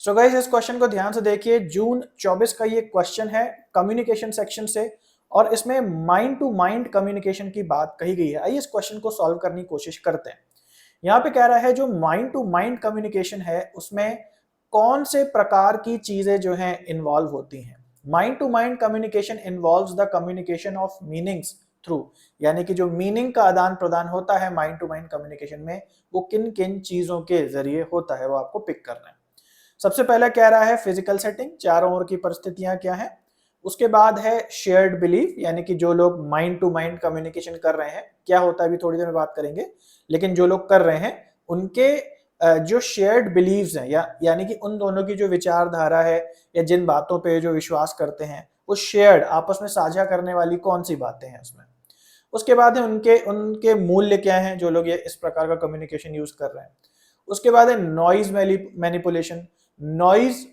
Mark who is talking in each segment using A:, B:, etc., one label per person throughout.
A: So guys इस question को ध्यान से देखिए, जून 24 का ये क्वेश्चन है कम्युनिकेशन सेक्शन से और इसमें माइंड टू माइंड कम्युनिकेशन की बात कही गई है। आइए इस क्वेश्चन को सॉल्व करने की कोशिश करते हैं। यहाँ पे कह रहा है जो माइंड टू माइंड कम्युनिकेशन है उसमें कौन से प्रकार की चीजें जो हैं इन्वॉल्व होती हैं। Mind to mind communication involves the communication of meanings through, यानी कि जो मीनिंग का आदान प्रदान होता है माइंड टू माइंड कम्युनिकेशन में वो किन किन चीजों के जरिए होता है वो आपको पिक करना है। सबसे पहला कह रहा है फिजिकल सेटिंग, चारों ओर की परिस्थितियां क्या हैं। उसके बाद है शेयर्ड बिलीफ, यानी कि जो लोग माइंड टू माइंड कम्युनिकेशन कर रहे हैं, क्या होता है अभी थोड़ी देर में बात करेंगे, लेकिन जो लोग कर रहे हैं उनके जो शेयर्ड बिलीव्स हैं यानी कि उन दोनों की जो विचारधारा है या जिन बातों पे जो विश्वास करते हैं वो शेयर्ड, आपस में साझा करने वाली कौन सी बातें हैं उसमें। उसके बाद है उनके उनके मूल्य क्या हैं जो लोग ये इस प्रकार का कम्युनिकेशन यूज कर रहे हैं। उसके बाद है नॉइज मैनिपुलेशन। नॉइज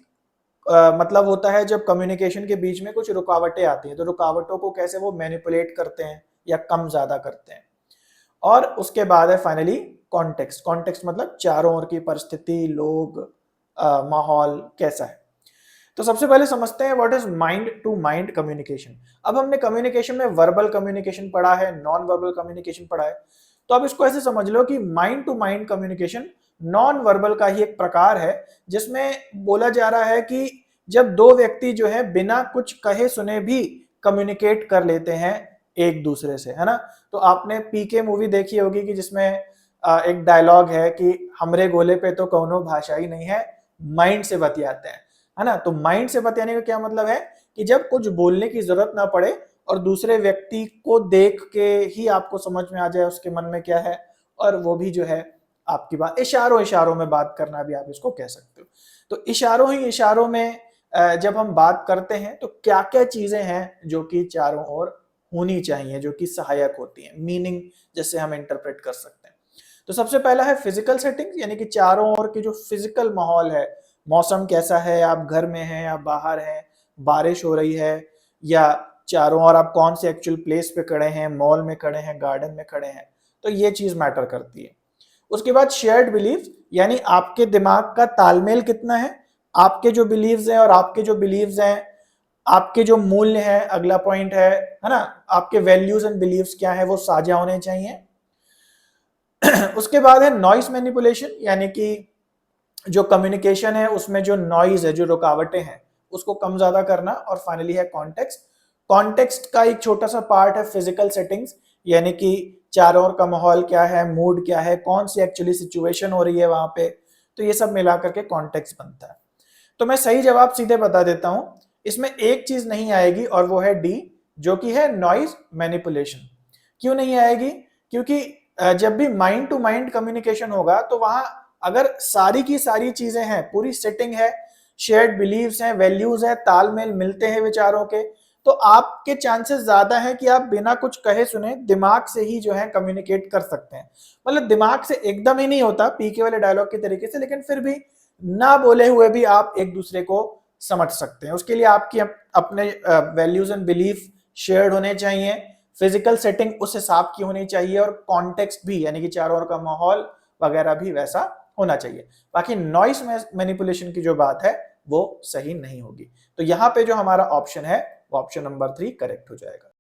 A: मतलब होता है जब कम्युनिकेशन के बीच में कुछ रुकावटें आती हैं तो रुकावटों को कैसे वो मैनिपुलेट करते हैं या कम ज्यादा करते हैं। और उसके बाद है फाइनली कॉन्टेक्स्ट। कॉन्टेक्स्ट मतलब चारों ओर की परिस्थिति, लोग, माहौल कैसा है। तो सबसे पहले समझते हैं what is mind to mind communication. अब हमने कम्युनिकेशन में वर्बल कम्युनिकेशन पढ़ा है, नॉन वर्बल कम्युनिकेशन पढ़ा है, तो अब इसको ऐसे समझ लो कि mind to mind communication non verbal का ही एक प्रकार है जिसमें बोला जा रहा है कि जब दो व्यक्ति जो है बिना कुछ कहे सुने भी कम्युनिकेट कर लेते हैं एक दूसरे से, है ना। तो आपने पीके मूवी देखी होगी कि जिसमें एक डायलॉग है कि हमरे गोले पे तो कौनो भाषा ही नहीं है, माइंड से बतियाते हैं, है ना। तो माइंड से बतियाने का क्या मतलब है कि जब कुछ बोलने की जरूरत ना पड़े और दूसरे व्यक्ति को देख के ही आपको समझ में आ जाए उसके मन में क्या है, और वो भी जो है आपकी बात इशारों इशारों में बात करना भी आप इसको कह सकते हो। तो इशारों ही इशारों में जब हम बात करते हैं तो क्या क्या चीजें हैं जो कि चारों ओर होनी चाहिए, जो कि सहायक होती हैं, मीनिंग जैसे हम इंटरप्रेट कर सकते हैं। तो सबसे पहला है फिजिकल सेटिंग, यानी कि चारों ओर की जो फिजिकल माहौल है, मौसम कैसा है, आप घर में हैं या बाहर हैं, बारिश हो रही है या चारों ओर आप कौन से एक्चुअल प्लेस पे खड़े हैं, मॉल में खड़े हैं, गार्डन में खड़े हैं, तो ये चीज मैटर करती है। उसके बाद शेयर्ड बिलीफ, यानी आपके दिमाग का तालमेल कितना है, आपके जो बिलीव्स हैं और आपके जो बिलीव्स हैं, आपके जो मूल्य हैं, अगला पॉइंट है ना, आपके वैल्यूज एंड बिलीव्स क्या है वो साझा होने चाहिए। उसके बाद है नॉइस मैनिपुलेशन, यानी कि जो कम्युनिकेशन है उसमें जो नॉइज है, जो रुकावटें हैं, उसको कम ज्यादा करना। और फाइनली है कॉन्टेक्स्ट। कॉन्टेक्स्ट का एक छोटा सा पार्ट है फिजिकल सेटिंग्स, यानी कि चारों ओर का माहौल क्या है, मूड क्या है, कौन सी एक्चुअली सिचुएशन हो रही है वहां पे, तो ये सब मिला करके कॉन्टेक्स्ट बनता है। तो मैं सही जवाब सीधे बता देता हूं, इसमें एक चीज नहीं आएगी और वो है डी, जो कि है नॉइज मैनिपुलेशन। क्यों नहीं आएगी? क्योंकि जब भी माइंड टू माइंड कम्युनिकेशन होगा तो वहां अगर सारी की सारी चीजें हैं, पूरी सेटिंग है, शेयर्ड बिलीव्स हैं, वैल्यूज है, तालमेल मिलते हैं विचारों के, तो आपके चांसेस ज्यादा हैं कि आप बिना कुछ कहे सुने दिमाग से ही जो है कम्युनिकेट कर सकते हैं। मतलब दिमाग से एकदम ही नहीं होता पीके वाले डायलॉग के तरीके से, लेकिन फिर भी ना बोले हुए भी आप एक दूसरे को समझ सकते हैं। उसके लिए आपकी अपने वैल्यूज एंड बिलीफ शेयर्ड होने चाहिए, फिजिकल सेटिंग उस हिसाब की होनी चाहिए और कॉन्टेक्स्ट भी, यानी कि चारों ओर का माहौल वगैरह भी वैसा होना चाहिए। बाकी नॉइस मैनिपुलेशन की जो बात है वो सही नहीं होगी। तो यहां पे जो हमारा ऑप्शन है वो ऑप्शन नंबर 3 करेक्ट हो जाएगा।